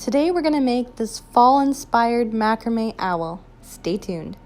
Today we're going to make this fall-inspired macrame owl. Stay tuned.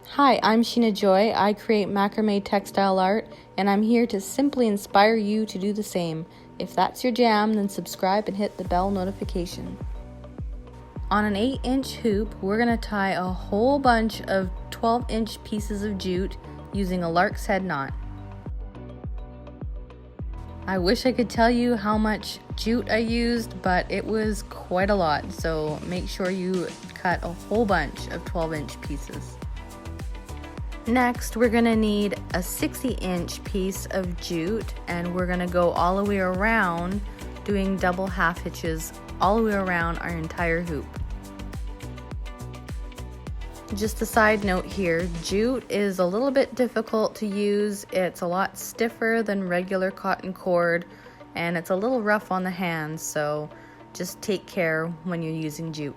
Hi, I'm Sheena Joy. I create macrame textile art, and I'm here to simply inspire you to do the same. If that's your jam, then subscribe and hit the bell notification. On an 8-inch hoop, we're going to tie a whole bunch of 12-inch pieces of jute using a lark's head knot. I wish I could tell you how much jute I used, but it was quite a lot, so make sure you cut a whole bunch of 12-inch pieces. Next, we're going to need a 60-inch piece of jute, and we're going to go all the way around doing double half hitches all the way around our entire hoop. Just a side note here, jute is a little bit difficult to use. It's a lot stiffer than regular cotton cord, and it's a little rough on the hands, so just take care when you're using jute.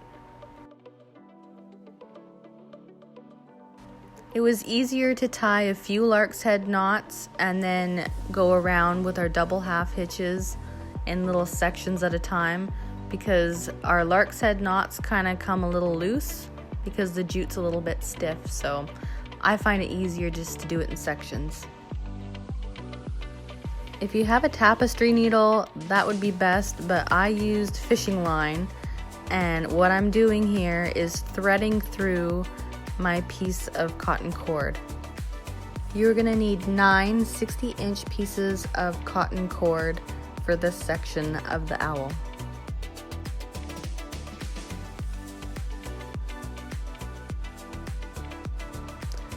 It was easier to tie a few lark's head knots and then go around with our double half hitches in little sections at a time, because our lark's head knots kind of come a little loose because the jute's a little bit stiff, so I find it easier just to do it in sections. If you have a tapestry needle, that would be best, but I used fishing line, and what I'm doing here is threading through my piece of cotton cord. You're gonna need 9 60-inch pieces of cotton cord for this section of the owl.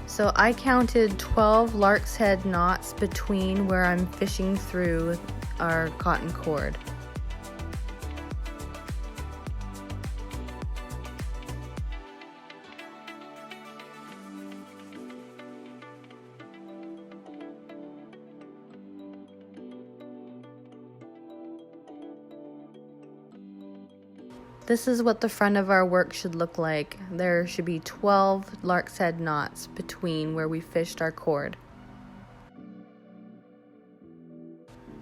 So I counted 12 lark's head knots between where I'm fishing through our cotton cord. This is what the front of our work should look like. There should be 12 lark's head knots between where we fished our cord.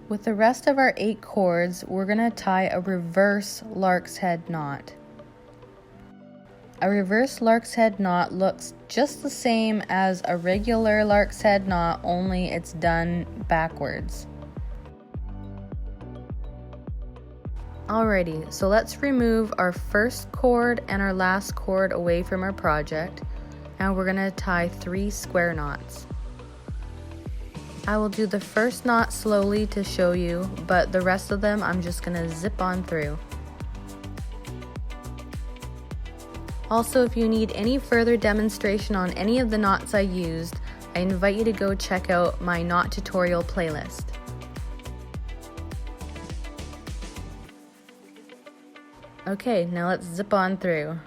With the rest of our 8 cords, we're going to tie a reverse lark's head knot. A reverse lark's head knot looks just the same as a regular lark's head knot, only it's done backwards. Alrighty, so let's remove our first cord and our last cord away from our project, and we're going to tie 3 square knots. I will do the first knot slowly to show you, but the rest of them I'm just going to zip on through. Also, if you need any further demonstration on any of the knots I used, I invite you to go check out my knot tutorial playlist. Okay, now let's zip on through.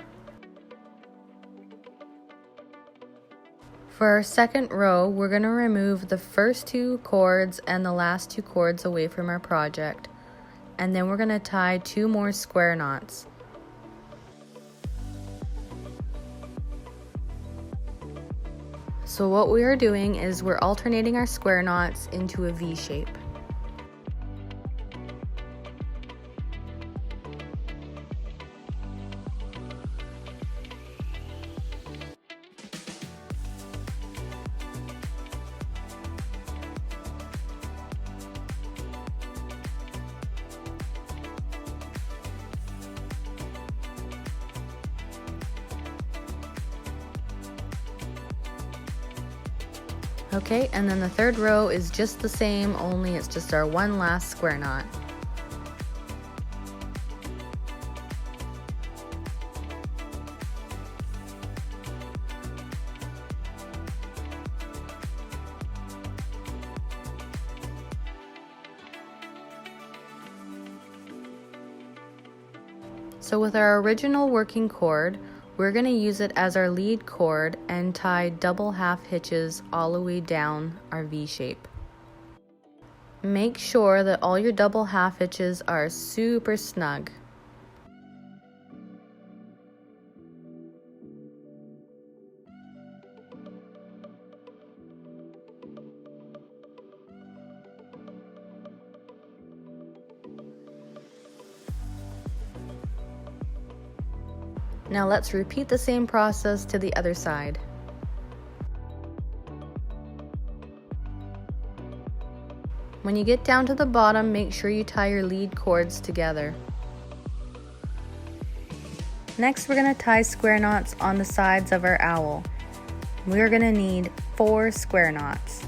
For our second row, we're going to remove the first 2 cords and the last 2 cords away from our project, and then we're going to tie 2 more square knots. So what we are doing is we're alternating our square knots into a V shape. Okay, and then the third row is just the same, only it's just our one last square knot. So with our original working cord, we're going to use it as our lead cord and tie double half hitches all the way down our V shape. Make sure that all your double half hitches are super snug. Now let's repeat the same process to the other side. When you get down to the bottom, make sure you tie your lead cords together. Next, we're going to tie square knots on the sides of our owl. We're going to need 4 square knots.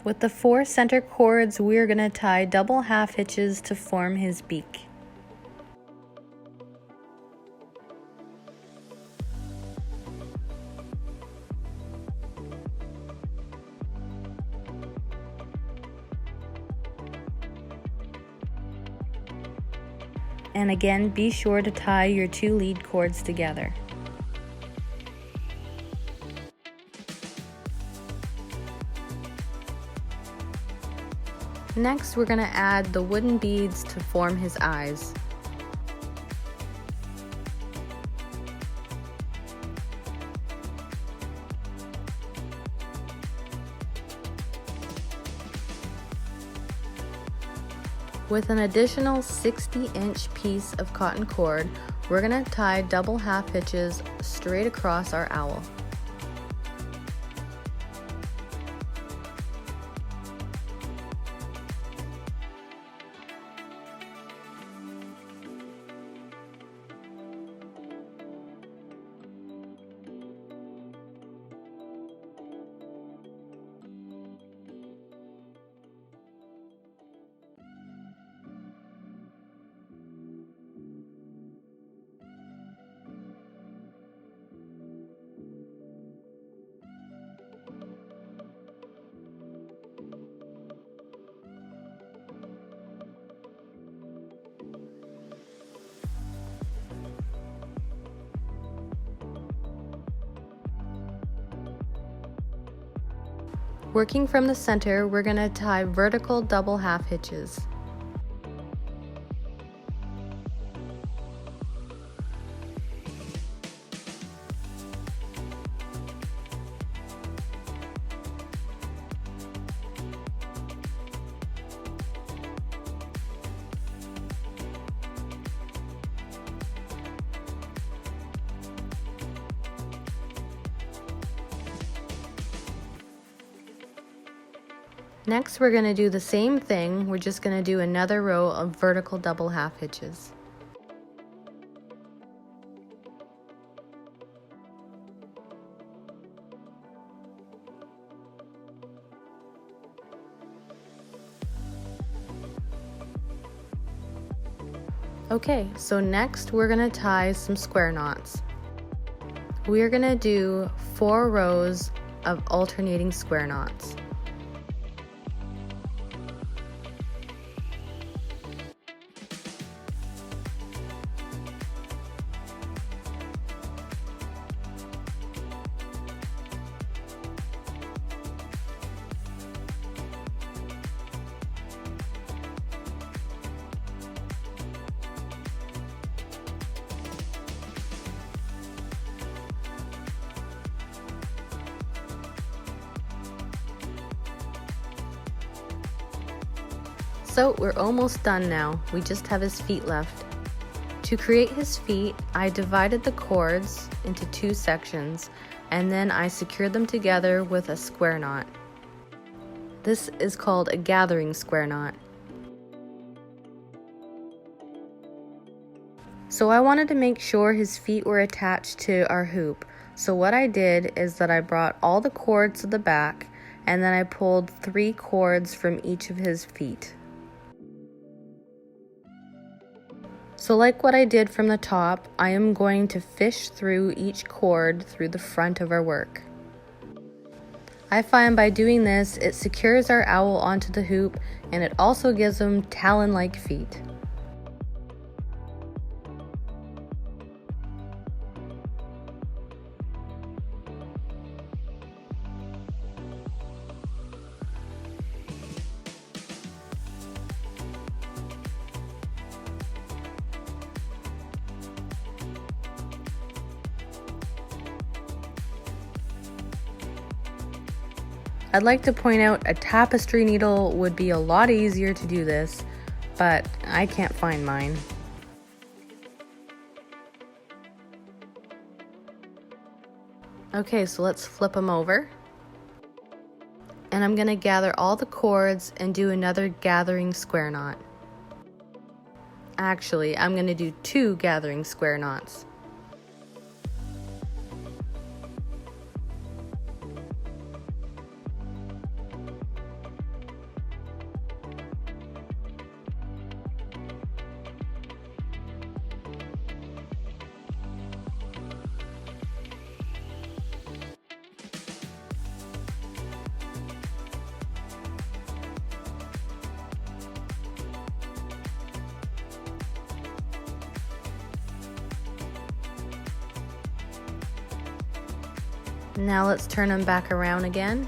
With the 4 center cords, we're going to tie double half hitches to form his beak. And again, be sure to tie your 2 lead cords together. Next, we're going to add the wooden beads to form his eyes. With an additional 60-inch piece of cotton cord, we're going to tie double half hitches straight across our owl. Working from the center, we're going to tie vertical double half hitches. Next, we're going to do the same thing. We're just going to do another row of vertical double half hitches. Okay, so next we're going to tie some square knots. We're going to do 4 rows of alternating square knots. So we're almost done now. We just have his feet left. To create his feet, I divided the cords into 2 sections and then I secured them together with a square knot. This is called a gathering square knot. So I wanted to make sure his feet were attached to our hoop. So what I did is that I brought all the cords to the back and then I pulled 3 cords from each of his feet. So like what I did from the top, I am going to fish through each cord through the front of our work. I find by doing this, it secures our owl onto the hoop and it also gives him talon-like feet. I'd like to point out a tapestry needle would be a lot easier to do this, but I can't find mine. Okay, so let's flip them over. And I'm going to gather all the cords and do another gathering square knot. Actually, I'm going to do 2 gathering square knots. Now let's turn them back around again.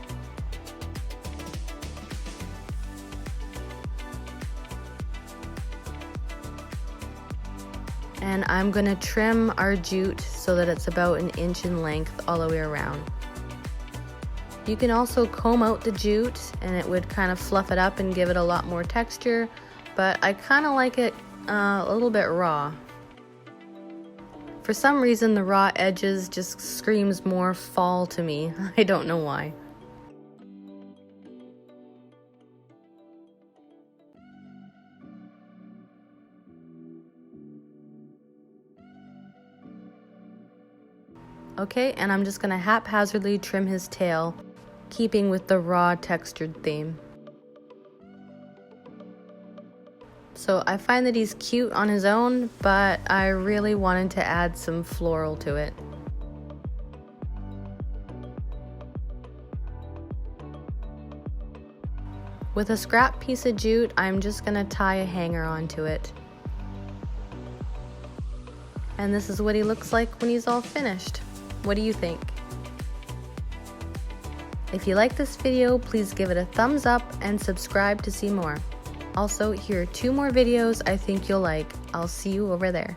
And I'm going to trim our jute so that it's about 1 inch in length all the way around. You can also comb out the jute and it would kind of fluff it up and give it a lot more texture, but I kind of like it a little bit raw. For some reason, the raw edges just screams more fall to me. I don't know why. Okay, and I'm just gonna haphazardly trim his tail, keeping with the raw textured theme. So I find that he's cute on his own, but I really wanted to add some floral to it. With a scrap piece of jute, I'm just gonna tie a hanger onto it. And this is what he looks like when he's all finished. What do you think? If you like this video, please give it a thumbs up and subscribe to see more. Also, here are 2 more videos I think you'll like. I'll see you over there.